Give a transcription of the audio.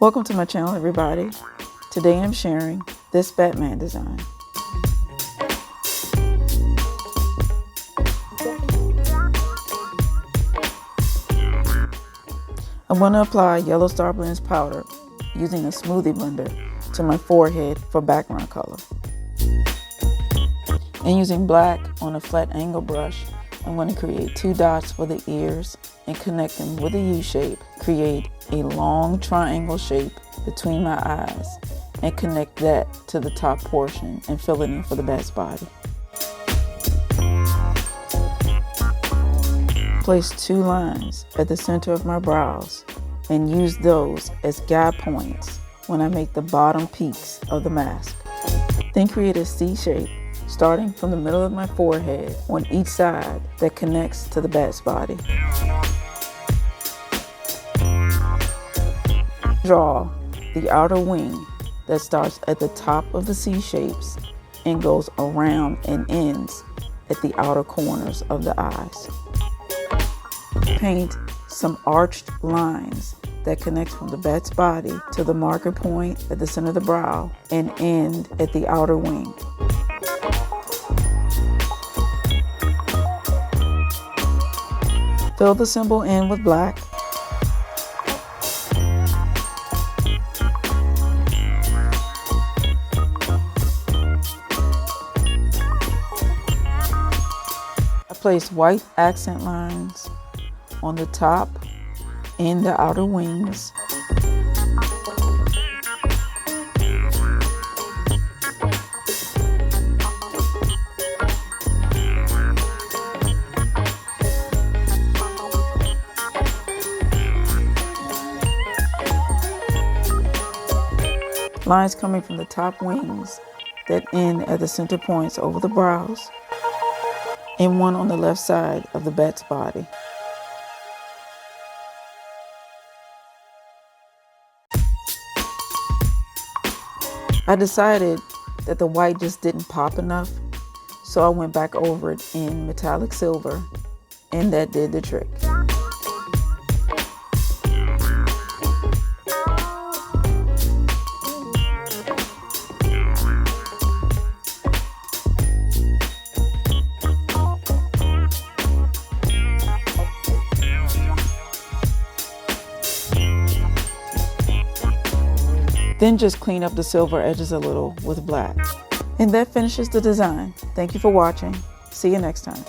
Welcome to my channel, everybody. Today I'm sharing this Batman design. I'm going to apply yellow Starblends powder using a smoothie blender to my forehead for background color. And using black on a flat angle brush, I'm going to create 2 dots for the ears and connect them with a U shape. Create a long triangle shape between my eyes and connect that to the top portion and fill it in for the bat's body. Place 2 lines at the center of my brows and use those as guide points when I make the bottom peaks of the mask. Then create a C shape starting from the middle of my forehead on each side that connects to the bat's body. Draw the outer wing that starts at the top of the C shapes and goes around and ends at the outer corners of the eyes. Paint some arched lines that connect from the bat's body to the marker point at the center of the brow and end at the outer wing. Fill the symbol in with black. I place white accent lines on the top and the outer wings. Lines coming from the top wings that end at the center points over the brows, and one on the left side of the bat's body. I decided that the white just didn't pop enough, so I went back over it in metallic silver, and that did the trick. Then just clean up the silver edges a little with black. And that finishes the design. Thank you for watching. See you next time.